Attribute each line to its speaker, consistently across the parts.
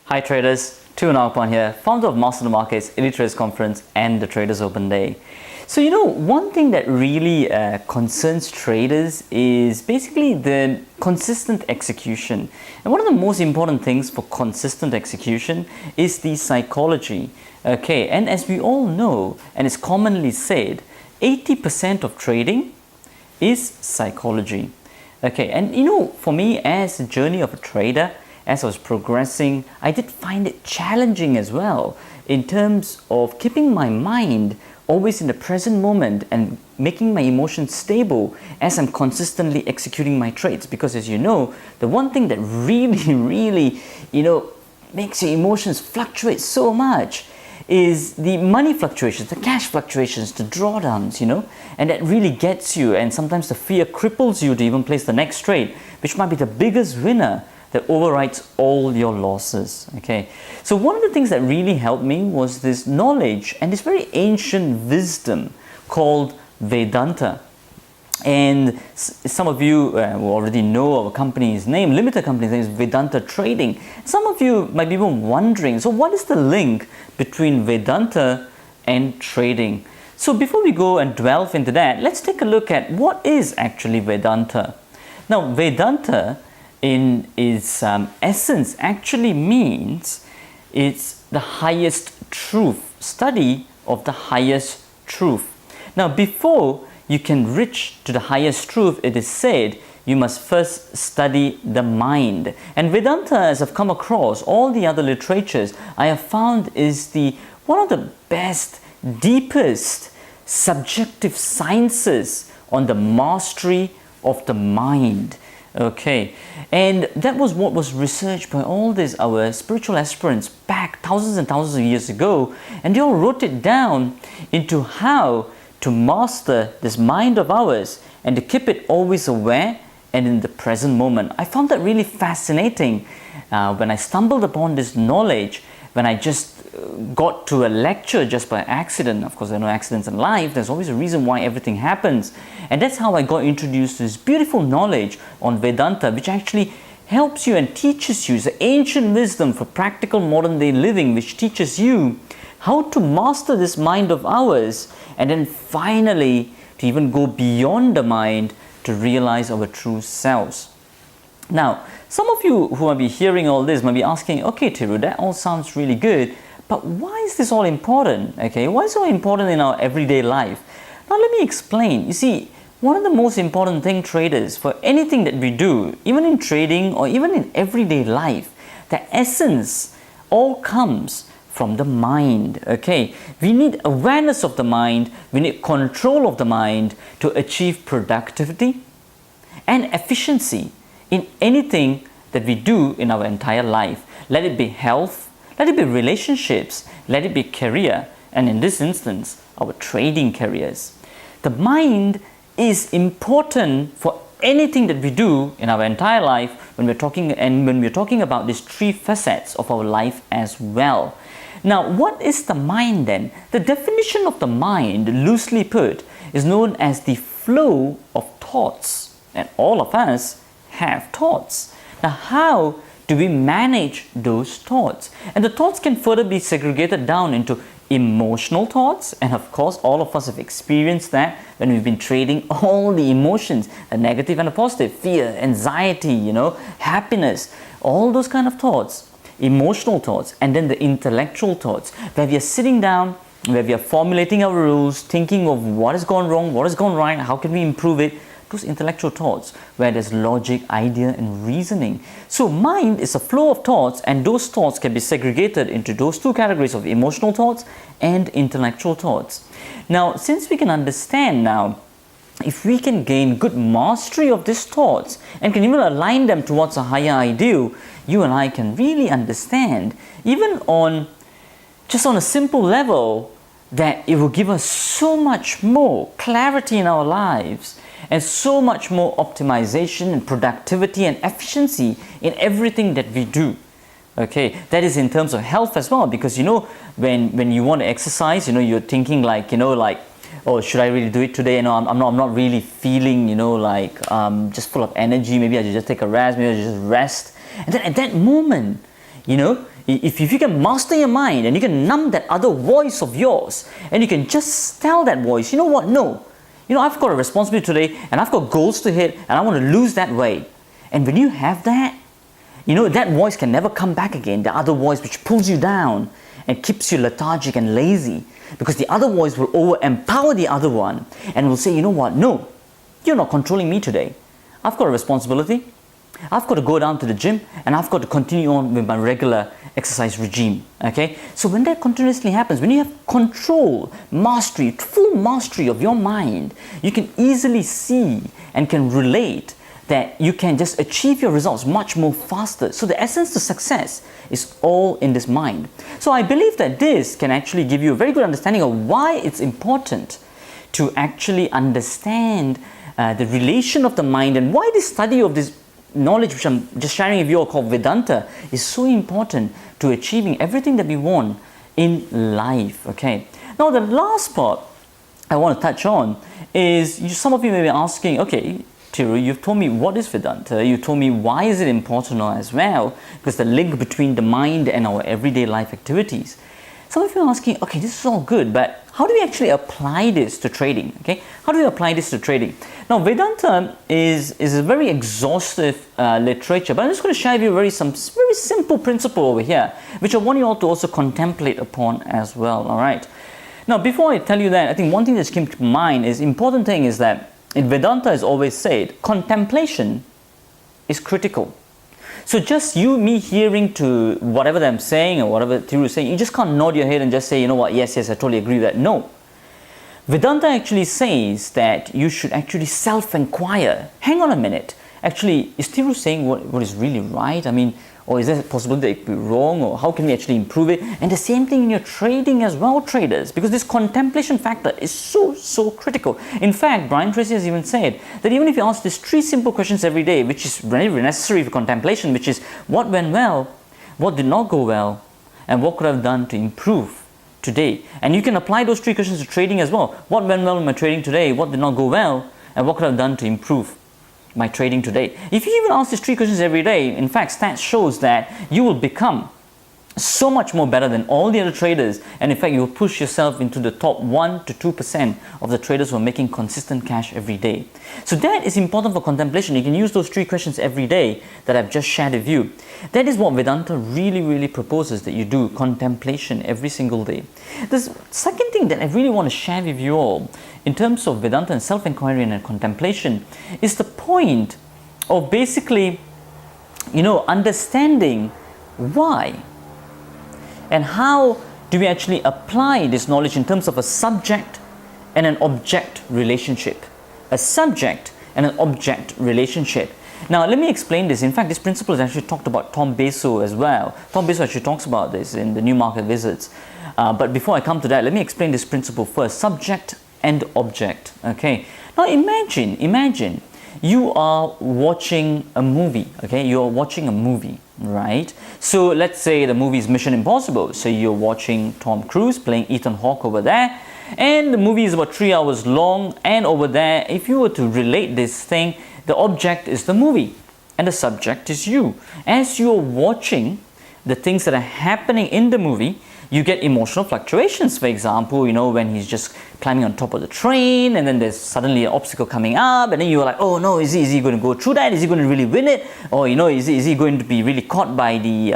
Speaker 1: Hi traders, Nagpan here, founder of MasterTheMarkets, Elite Traders Conference and the Traders Open Day. So one thing that really concerns traders is basically the consistent execution. And one of the most important things for consistent execution is the psychology. Okay, and as we all know, and it's commonly said, 80% of trading is psychology. Okay, and for me as a journey of a trader, as I was progressing, I did find it challenging as well in terms of keeping my mind always in the present moment and making my emotions stable as I'm consistently executing my trades. Because as you know, the one thing that really, makes your emotions fluctuate so much is the money fluctuations, the cash fluctuations, the drawdowns, and that really gets you, and sometimes the fear cripples you to even place the next trade, which might be the biggest winner that overrides all your losses. Okay, so one of the things that really helped me was this knowledge and this very ancient wisdom called Vedanta. And some of you will already know our company's name, limited company's name is Vedanta Trading. Some of you might be even wondering, so what is the link between Vedanta and trading? So before we go and delve into that, let's take a look at what is actually Vedanta. Now, Vedanta in its essence actually means it's the highest truth, study of the highest truth. Now, before you can reach to the highest truth, it is said you must first study the mind. And Vedanta, as I've come across all the other literatures, I have found is one of the best, deepest subjective sciences on the mastery of the mind. Okay, and that was what was researched by all these our spiritual aspirants back thousands and thousands of years ago, and they all wrote it down into how to master this mind of ours and to keep it always aware and in the present moment. I found that really fascinating when I stumbled upon this knowledge, when I just got to a lecture just by accident. Of course, there are no accidents in life. There's always a reason why everything happens. And that's how I got introduced to this beautiful knowledge on Vedanta, which actually helps you and teaches you. It's the ancient wisdom for practical modern day living, which teaches you how to master this mind of ours, and then finally to even go beyond the mind to realize our true selves. Now, some of you who might be hearing all this might be asking, okay, Thiru, that all sounds really good, but why is this all important? Okay, why is it so important in our everyday life? Now, let me explain. You see, one of the most important thing, traders, for anything that we do, even in trading or even in everyday life, the essence all comes from the mind. Okay, we need awareness of the mind, we need control of the mind to achieve productivity and efficiency in anything that we do in our entire life. Let it be health, let it be relationships, let it be career, and in this instance, our trading careers. The mind is important for anything that we do in our entire life when we're talking about these three facets of our life as well. Now, what is the mind then? The definition of the mind, loosely put, is known as the flow of thoughts. And all of us have thoughts. Now, how do we manage those thoughts? And the thoughts can further be segregated down into emotional thoughts, and of course all of us have experienced that when we've been trading, all the emotions, a negative and a positive, fear, anxiety, happiness, all those kind of thoughts, emotional thoughts, and then the intellectual thoughts, where we are sitting down, where we are formulating our rules, thinking of what has gone wrong, what has gone right, how can we improve it. Those intellectual thoughts where there's logic, idea, and reasoning. So mind is a flow of thoughts, and those thoughts can be segregated into those two categories of emotional thoughts and intellectual thoughts. Now, since we can understand now, if we can gain good mastery of these thoughts and can even align them towards a higher ideal, you and I can really understand, even on a simple level, that it will give us so much more clarity in our lives and so much more optimization and productivity and efficiency in everything that we do. Okay, that is in terms of health as well, because when you want to exercise, you're thinking like, oh, should I really do it today? I'm not really feeling, just full of energy. Maybe I should just take a rest. Maybe I should just rest. And then at that moment, You know, if you can master your mind and you can numb that other voice of yours and you can just tell that voice, you know what, no, you know, I've got a responsibility today and I've got goals to hit and I want to lose that weight. And when you have that, you know, that voice can never come back again, the other voice which pulls you down and keeps you lethargic and lazy, because the other voice will over-empower the other one and will say, you know what, no, you're not controlling me today. I've got a responsibility. I've got to go down to the gym and I've got to continue on with my regular exercise regime. Okay, so when that continuously happens, when you have control, mastery, full mastery of your mind, you can easily see and can relate that you can just achieve your results much more faster. So the essence to success is all in this mind. So I believe that this can actually give you a very good understanding of why it's important to actually understand the relation of the mind, and why this study of this knowledge which I'm just sharing with you all called Vedanta is so important to achieving everything that we want in life. Okay. Now the last part I want to touch on is, some of you may be asking, okay, Thiru, you've told me what is Vedanta, you told me why is it important as well, because the link between the mind and our everyday life activities. Some of you are asking, okay, this is all good, but how do we actually apply this to trading? Okay, how do we apply this to trading? Now, Vedanta is a very exhaustive literature, but I'm just going to share with you some very simple principle over here, which I want you all to also contemplate upon as well. All right. Now, before I tell you that, I think one thing that came to mind is, important thing is that in Vedanta is always said, contemplation is critical. So just me hearing to whatever that I'm saying or whatever Thiru is saying, you just can't nod your head and just say, you know what, yes, I totally agree with that. No. Vedanta actually says that you should actually self-inquire. Hang on a minute. Actually, is Thiru saying what is really right? I mean, or is there a possibility that it could be wrong? Or how can we actually improve it? And the same thing in your trading as well, traders, because this contemplation factor is so critical. In fact, Brian Tracy has even said that even if you ask these 3 simple questions every day, which is very necessary for contemplation, which is what went well, what did not go well, and what could I have done to improve today? And you can apply those 3 questions to trading as well. What went well in my trading today? What did not go well? And what could I have done to improve my trading today? If you even ask these 3 questions every day, in fact, stats shows that you will become so much more better than all the other traders, and in fact you will push yourself into the top 1 to 2% of the traders who are making consistent cash every day. So that is important for contemplation. You can use those 3 questions every day that I've just shared with you. That is what Vedanta really proposes that you do, contemplation every single day. The second thing that I really want to share with you all in terms of Vedanta and self-inquiry and contemplation is the point of basically, understanding why and how do we actually apply this knowledge in terms of a subject and an object relationship. A subject and an object relationship. Now, let me explain this. In fact, this principle is actually talked about Tom Beso as well. Tom Beso actually talks about this in the New Market Visits. But before I come to that, let me explain this principle first. Subject and object. Okay. Now, imagine you are watching a movie. Okay, you're watching a movie, right? So let's say the movie is Mission Impossible. So you're watching Tom Cruise playing Ethan Hawke over there, and the movie is about 3 hours long. And over there, if you were to relate this thing, the object is the movie and the subject is you. As you're watching the things that are happening in the movie, you get emotional fluctuations. For example, when he's just climbing on top of the train and then there's suddenly an obstacle coming up, and then you're like, oh no, is he going to go through that? Is he going to really win it? Or is he going to be really caught by the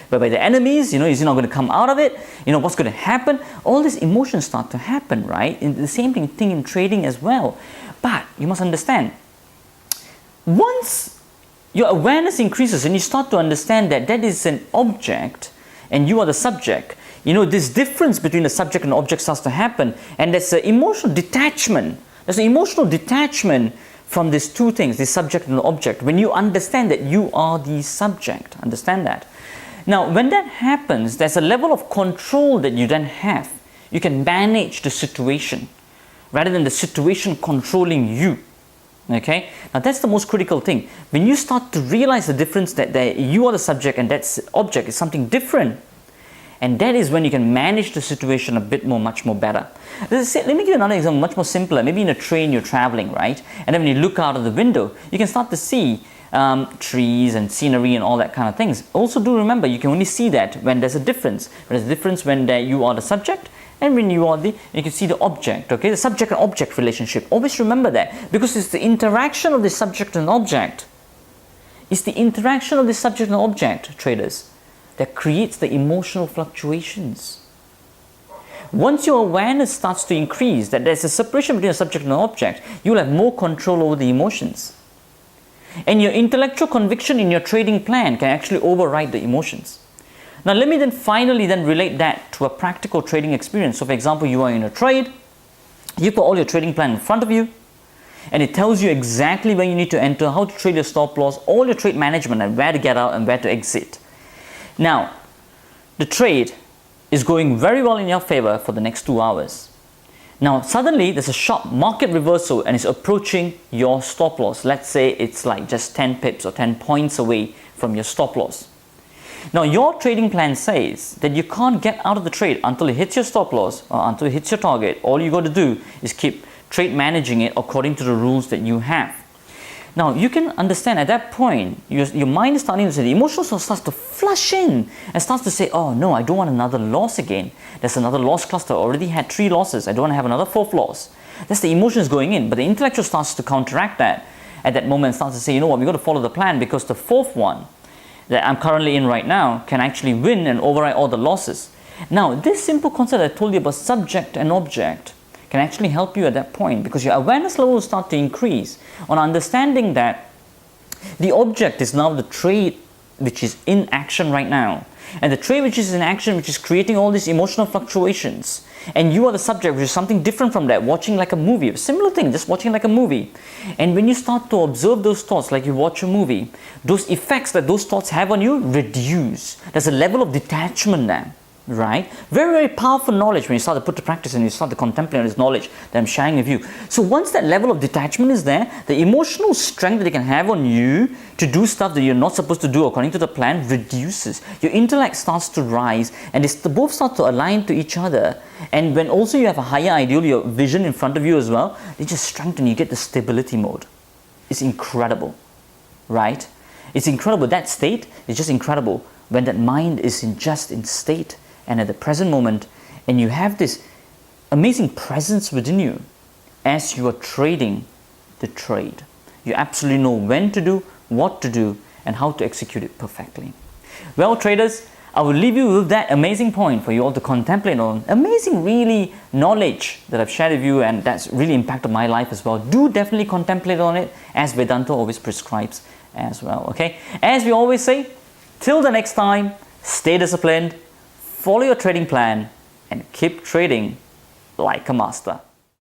Speaker 1: by the enemies? Is he not going to come out of it? What's going to happen? All these emotions start to happen, right? And the same thing in trading as well. But you must understand, once your awareness increases and you start to understand that is an object and you are the subject, this difference between the subject and the object starts to happen, and there's an emotional detachment. There's an emotional detachment from these 2 things, the subject and the object, when you understand that you are the subject. Understand that. Now, when that happens, there's a level of control that you then have. You can manage the situation rather than the situation controlling you. Okay, now that's the most critical thing. When you start to realize the difference that you are the subject and that object is something different, and that is when you can manage the situation a bit more, much more better. Let me give you another example, much more simpler. Maybe in a train you're traveling, right? And then when you look out of the window, you can start to see trees and scenery and all that kind of things. Also do remember, you can only see that when there's a difference. There's a difference when you are the subject and when you can see the object, okay? The subject and object relationship. Always remember that, because it's the interaction of the subject and object. It's the interaction of the subject and object, traders, that creates the emotional fluctuations. Once your awareness starts to increase, that there's a separation between a subject and an object, you'll have more control over the emotions. And your intellectual conviction in your trading plan can actually override the emotions. Now let me finally relate that to a practical trading experience. So for example, you are in a trade, you put all your trading plan in front of you, and it tells you exactly where you need to enter, how to trade your stop loss, all your trade management, and where to get out and where to exit. Now, the trade is going very well in your favor for the next 2 hours. Now suddenly there's a sharp market reversal and it's approaching your stop loss. Let's say it's like just 10 pips or 10 points away from your stop loss. Now your trading plan says that you can't get out of the trade until it hits your stop loss or until it hits your target. All you got to do is keep trade managing it according to the rules that you have. Now you can understand at that point, your mind is starting to say, the emotional starts to flush in and starts to say, oh no, I don't want another loss again. There's another loss cluster. I already had 3 losses. I don't want to have another 4th loss. That's the emotions going in, but the intellectual starts to counteract that at that moment, starts to say, you know what, we've got to follow the plan, because the 4th one that I'm currently in right now can actually win and override all the losses. Now this simple concept I told you about subject and object can actually help you at that point, because your awareness level will start to increase on understanding that the object is now the trade which is in action right now, and the trade which is in action, which is creating all these emotional fluctuations, and you are the subject, which is something different from that, watching like a movie, a similar thing, just watching like a movie. And when you start to observe those thoughts like you watch a movie, those effects that those thoughts have on you reduce. There's a level of detachment there. Right? Very, very powerful knowledge when you start to put to practice and you start to contemplate on this knowledge that I'm sharing with you. So once that level of detachment is there, the emotional strength that they can have on you to do stuff that you're not supposed to do according to the plan reduces. Your intellect starts to rise, and they both start to align to each other. And when also you have a higher ideal, your vision in front of you as well, they just strengthen. You get the stability mode. It's incredible, right? It's incredible. That state is just incredible when that mind is just in state and at the present moment, and you have this amazing presence within you as you are trading the trade. You absolutely know when to do, what to do, and how to execute it perfectly. Well, traders, I will leave you with that amazing point for you all to contemplate on. Amazing, really, knowledge that I've shared with you, and that's really impacted my life as well. Do definitely contemplate on it, as Vedanta always prescribes as well, okay? As we always say, till the next time, stay disciplined, follow your trading plan, and keep trading like a master.